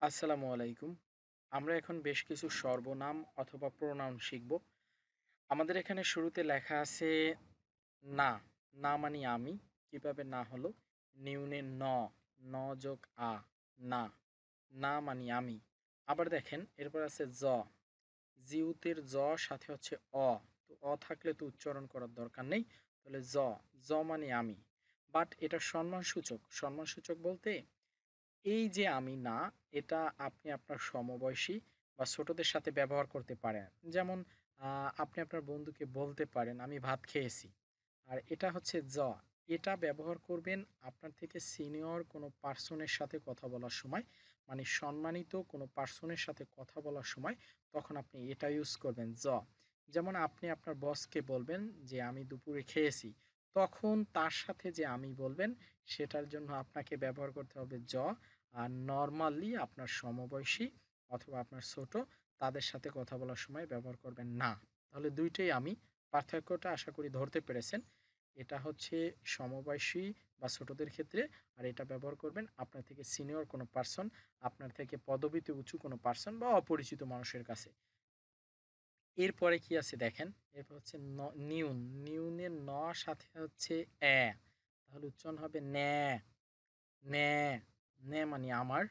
আসসালামু আলাইকুম। আমরা এখন বেশ কিছু সর্বনাম অথবা প্রোনাউন শিখব। আমাদের এখানে শুরুতে লেখা আছে না। না মানি আমি। কিভাবে না হলো? নিউনে ন, ন যোগ আ, না। না মানি আমি। আবার দেখেন এরপর আছে জ। জিউতের জ সাথে হচ্ছে অ। তো অ থাকলে তো উচ্চারণ করার দরকার নেই। তাহলে জ, জ মানি আমি। বাট এটা সম্মানসূচক। সম্মানসূচক বলতে এই যে আমি না, এটা আপনি আপনার সমবয়সী বা ছোটদের সাথে ব্যবহার করতে পারেন। যেমন আপনি আপনার বন্ধুকে বলতে পারেন, "আমি ভাত খেয়েছি।" আর এটা হচ্ছে "য।" এটা ব্যবহার করবেন আপনার থেকে সিনিয়র কোনো পার্সনের সাথে কথা বলার সময়, মানে সম্মানিত কোনো পার্সনের সাথে কথা বলার সময় তখন আপনি এটা ইউজ করবেন "য।" যেমন আপনি আপনার বসকে বলবেন যে, "আমি দুপুরে খেয়েছি।" তখন তার সাথে যে আমি বলবেন, সেটার জন্য আপনাকে ব্যবহার করতে হবে "য।" আর নরমালি আপনার সমবয়সী অথবা আপনার ছোট তাদের সাথে কথা বলার সময় ব্যবহার করবেন না। তাহলে ২ টাই আমি। পার্থক্যটা আশা করি ধরতে পেরেছেন। এটা হচ্ছে সমবয়সী বা ছোটদের ক্ষেত্রে, আর এটা ব্যবহার করবেন আপনার থেকে সিনিয়র কোনো পারসন, আপনার থেকে পদবিতে উঁচু কোনো পারসন বা অপরিচিত মানুষের কাছে। এরপরে কি আছে দেখেন, এরপর হচ্ছে নিউন। নিউনের ন সাথে হচ্ছে অ্যা। তাহলে উচ্চারণ হবে ন্যা, ন্যা। ন্যা মানে আমার,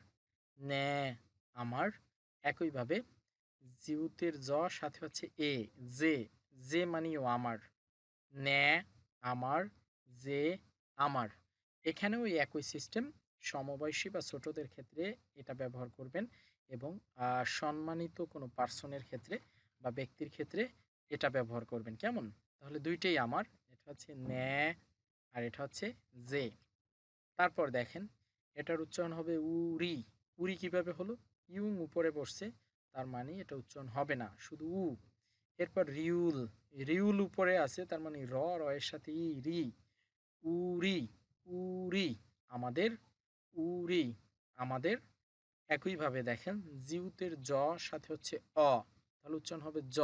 ন্যা আমার। একইভাবে জিউতের জ সাথে হচ্ছে এ, যে। যে মানেও আমার, ন্যা আমার, যে আমার। এখানেও ওই একই সিস্টেম। সমবয়সী বা ছোটদের ক্ষেত্রে এটা ব্যবহার করবেন এবং সম্মানিত কোনো পার্সনের ক্ষেত্রে বা ব্যক্তির ক্ষেত্রে এটা ব্যবহার করবেন। কেমন? তাহলে ২ টাই আমার। এটা হচ্ছে ন্যা আর এটা হচ্ছে যে। তারপর দেখেন এটার উচ্চারণ হবে উরি। উরি কিভাবে হলো? ইউং উপরে বসছে, তার মানে এটা উচ্চারণ হবে না, শুধু উ। এরপর রিউল। রিউল উপরে আছে, তার মানে র এর সাথে ই, রি। উরি, উরি আমাদের, উরি আমাদের। একইভাবে দেখেন জিউতের জ সাথে হচ্ছে অ, তাহলে উচ্চারণ হবে জ।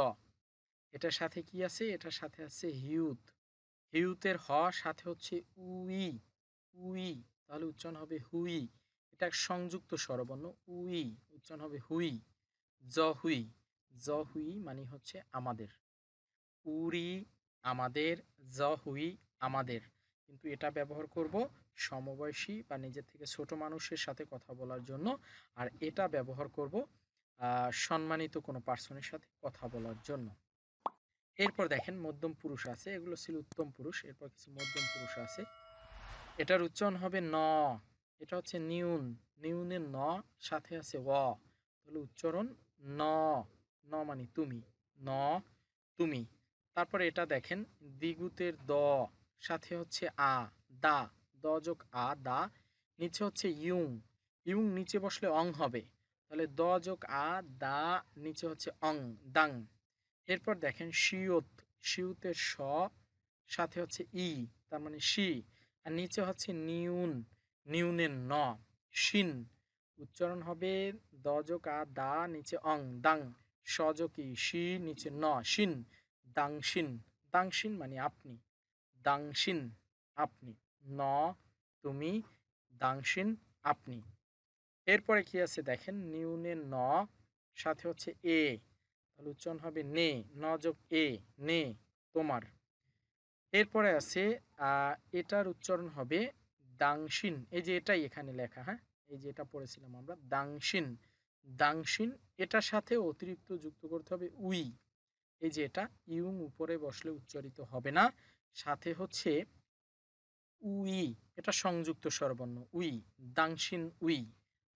এটার সাথে কি আছে? এটার সাথে আছে হিউত। হিউতের হ সাথে হচ্ছে উই, উই, তাহলে উচ্চারণ হবে হুই। এটা এক সংযুক্ত স্বরবর্ণ, উই, উচ্চারণ হবে হুই। জহুই, জহুই মানে হচ্ছে আমাদের। উরি আমাদের, জহুই আমাদের। কিন্তু এটা ব্যবহার করব সমবয়সী বা নিজের থেকে ছোট মানুষের সাথে কথা বলার জন্য। আর এটা ব্যবহার করব সম্মানিত কোনো পার্সনের সাথে কথা বলার জন্য। এরপর দেখেন মধ্যম পুরুষ আছে, এগুলো ছিল উত্তম পুরুষ। এরপর কিছু মধ্যম পুরুষ আছে। এটার উচ্চারণ হবে ন। এটা হচ্ছে নিউন। নিউনের ন সাথে আছে অ, তাহলে উচ্চারণ ন। ন মানে তুমি, ন তুমি। তারপরে এটা দেখেন দ্বিগুতের দ সাথে হচ্ছে আ, দা। দ যোগ আ, দা। নিচে হচ্ছে ইউং। ইউং নিচে বসলে অং হবে, তাহলে দ যোগ আ, দা। নিচে হচ্ছে অং, দাং। এরপর দেখেন শিওত। শিউতের স সাথে হচ্ছে ই, তার মানে শি। আর নিচে হচ্ছে নিউন। নিউনের ন, শিন। উচ্চারণ হবে দ যোগ আ, দা। নিচে অং, দাং। স যোগ ই, শি। নিচে ন, শিন। দাংশিন। দাংশিন মানে আপনি, দাংশিন আপনি। ন তুমি, দাংশিন আপনি। এরপরে কি আছে দেখেন নিউনের ন সাথে হচ্ছে এ, তাহলে উচ্চারণ হবে নে। ন যোগ এ, নে তোমার। এরপরে আছে এটার উচ্চারণ হবে দাংশিন। এই যে এটাই এখানে লেখা, হ্যাঁ, এই যে এটা পড়েছিলাম আমরা, দাংশিন। দাংশিন। এটার সাথে অতিরিক্ত যুক্ত করতে হবে উই। এই যে এটা ইউং উপরে বসলে উচ্চারিত হবে না, সাথে হচ্ছে উই। এটা সংযুক্ত স্বরবর্ণ, উই। দাংশিন উই,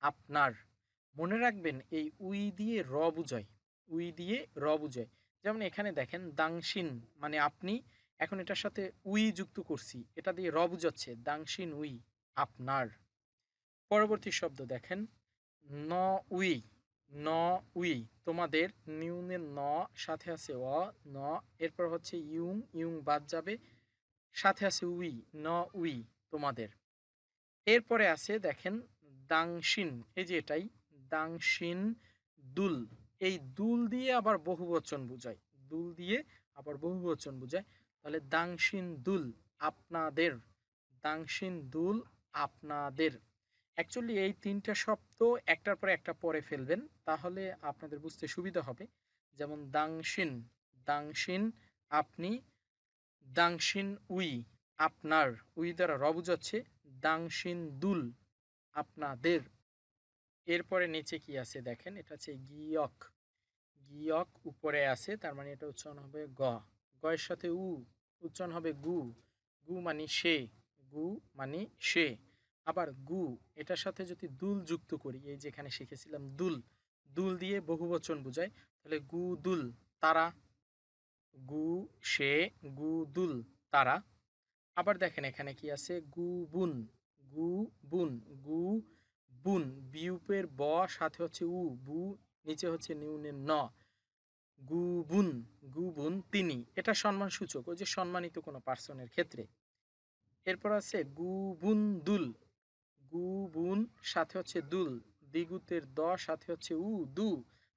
আপনার। মনে রাখবেন এই উই দিয়ে র বুঝায়, উই দিয়ে র বুঝায়। যেমন এখানে দেখেন দাংশিন মানে আপনি, এখন এটার সাথে উই যুক্ত করছি, এটা দিয়ে র বুঝাচ্ছে, দাংশিন উই, আপনার। পরবর্তী শব্দ দেখেন ন উই। ন উই তোমাদের। নিউনের ন সাথে আছে অ, ন। এরপর হচ্ছে ইউং, ইউং বাদ যাবে, সাথে আছে উই, ন উই তোমাদের। এরপরে আছে দেখেন দাংশিন। এই যে এটাই দাংশিন দুল। এই দুল দিয়ে আবার বহুবচন বুঝায়, দুল দিয়ে আবার বহুবচন বুঝায়। তাহলে দাংশিন দুল আপনাদের, দাংশিন দুল আপনাদের। অ্যাকচুয়ালি এই ৩ টা শব্দ একটার পরে একটা পরে ফেলবেন। তাহলে আপনাদের বুঝতে সুবিধা হবে। যেমন দাংশিন, দাংশিন আপনি, দাংশিন উই আপনার, উই দ্বারা বুঝাচ্ছে, দাংশিন দুল আপনাদের। এরপরে নিচে কি আছে দেখেন, এটা হচ্ছে গিয়ক। গিয়ক উপরে আছে, তার মানে এটা উচ্চারণ হবে গ। গয়ের সাথে উচ্চারণ হবে গু। গু মানে সে, গু মানে সে। আবার গু এটার সাথে যদি দুল যুক্ত করি, এই যেখানে শিখেছিলাম দুল, দুল দিয়ে বহুবচন বোঝায়, তাহলে গু দুল তারা, গু সে, গু দুল তারা। আবার দেখেন এখানে কি আছে, গু বুন, গু বুন, গু বুন, বিউপের ব সাথে হচ্ছে বু, নিচে হচ্ছে নিউনের ন, গুবুন, গুবুন তিনি, এটা সম্মান সূচক, ওই যে সম্মানিত কোনো পার্সনের ক্ষেত্রে। এরপর আছে গুবুন দুল, গুবুন সাথে হচ্ছে দুল, দ্বিগুতের দ সাথে হচ্ছে দু,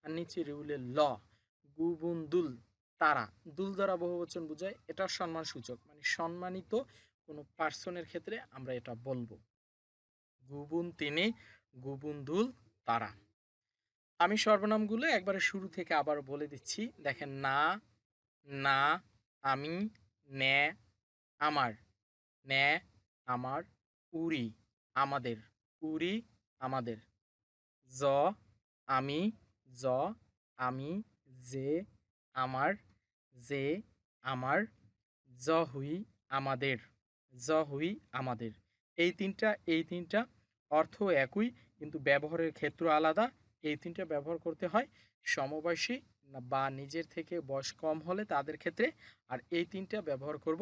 আর নিচে রিউলের ল, গুবুন দুল তারা। দুল দ্বারা বহুবচন বোঝায়, এটা সম্মান সূচক, মানে সম্মানিত কোনো পার্সনের ক্ষেত্রে আমরা এটা বলবো। গুবুন তিনি, গুবুন দুল তারা। আমি সর্বনামগুলো একবারে শুরু থেকে আবার বলে দিচ্ছি, দেখেন না, না, আমি, নে, আমার, নে, আমার, উরি, আমাদের, উরি, আমাদের, জ, আমি, জ, আমি, যে, আমার, যে, আমার, হুই, আমাদের, হুই, আমাদের। এই তিনটা অর্থ একই, কিন্তু ব্যবহারের ক্ষেত্র আলাদা। এই তিনটা ব্যবহার করতে হয় সমবয়সী বা নিজের থেকে বয়স কম হলে তাদের ক্ষেত্রে। আর এই তিনটা ব্যবহার করব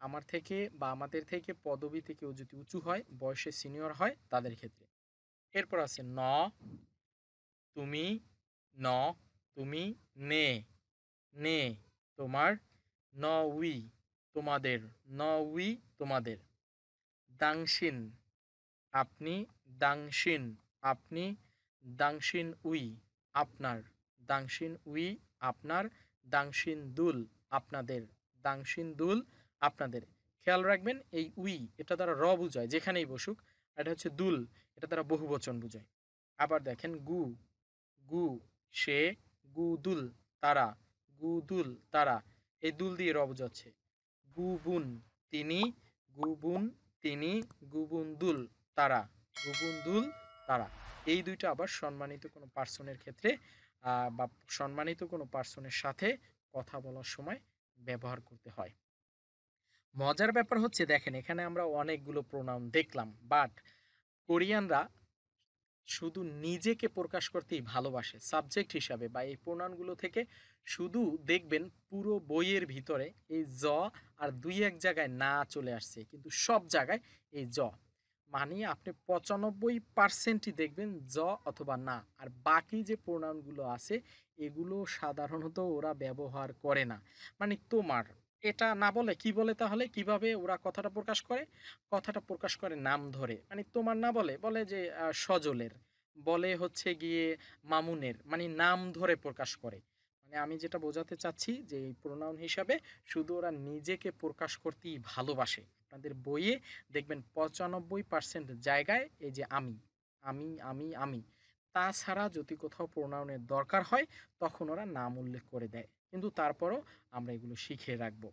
আমার থেকে বা আমাদের থেকে পদবীতে কেউ যদি উঁচু হয়, বয়সে সিনিয়র হয়, তাদের ক্ষেত্রে। এরপর আছে ন, তুমি, ন, তুমি, নে, নে, তোমার, ন উই, তোমাদের, ন উই, তোমাদের, দাংশিন, আপনি, দাংশিন, আপনি, দাংশিন উই, আপনার, দাংশিন উই, আপনার, দাংশিন দুল, আপনাদের, দাংশিন দুল, আপনাদের। খেয়াল রাখবেন এই উই এটা দ্বারা বুঝায় যেখানেই বসুক, আর এটা হচ্ছে দুল, এটা দ্বারা বহুবচন বুঝায়। আবার দেখেন গু, গু সে, গু দুল তারা, গু দুল তারা, এই দুল দিয়ে বোঝাচ্ছে। গু বুন তিনি, গু বুন তিনি, গু বুন দুল তারা, গু বুন দুল তারা। এই দুইটা আবার সম্মানিত কোনো পার্সনের ক্ষেত্রে বা সম্মানিত কোনো পার্সনের সাথে কথা বলার সময় ব্যবহার করতে হয়। মজার ব্যাপার হচ্ছে দেখেন এখানে আমরা অনেকগুলো প্রোনাউন দেখলাম, বাট কোরিয়ানরা শুধু নিজেকে প্রকাশ করতেই ভালোবাসে সাবজেক্ট হিসাবে, বা এই প্রোনাউনগুলো থেকে শুধু দেখবেন পুরো বইয়ের ভিতরে এই জ আর দুই এক জায়গায় না চলে আসছে, কিন্তু সব জায়গায় এই জ, মানে আপনি 95%ই দেখবেন জ অথবা না। আর বাকি যে প্রোনাউনগুলো আছে এগুলো সাধারণত ওরা ব্যবহার করে না। মানে তোমার এটা না বলে কি বলে, তাহলে কিভাবে ওরা কথাটা প্রকাশ করে? কথাটা প্রকাশ করে নাম ধরে, মানে তোমার না বলে, বলে যে সজলের, বলে হচ্ছে গিয়ে মামুনের, মানে নাম ধরে প্রকাশ করে। মানে আমি যেটা বোঝাতে চাচ্ছি যে এই প্রোনাউন হিসাবে শুধু ওরা নিজেকে প্রকাশ করতেই ভালোবাসে। আপনাদের বইয়ে দেখবেন 95% জায়গায় এই যে আমি, আমি, আমি, আমি। তাছাড়া যদি কোথাও প্রোনাউনের দরকার হয় তখন ওরা নাম উল্লেখ করে দেয়, কিন্তু তারপরও আমরা এগুলো শিখে রাখবো।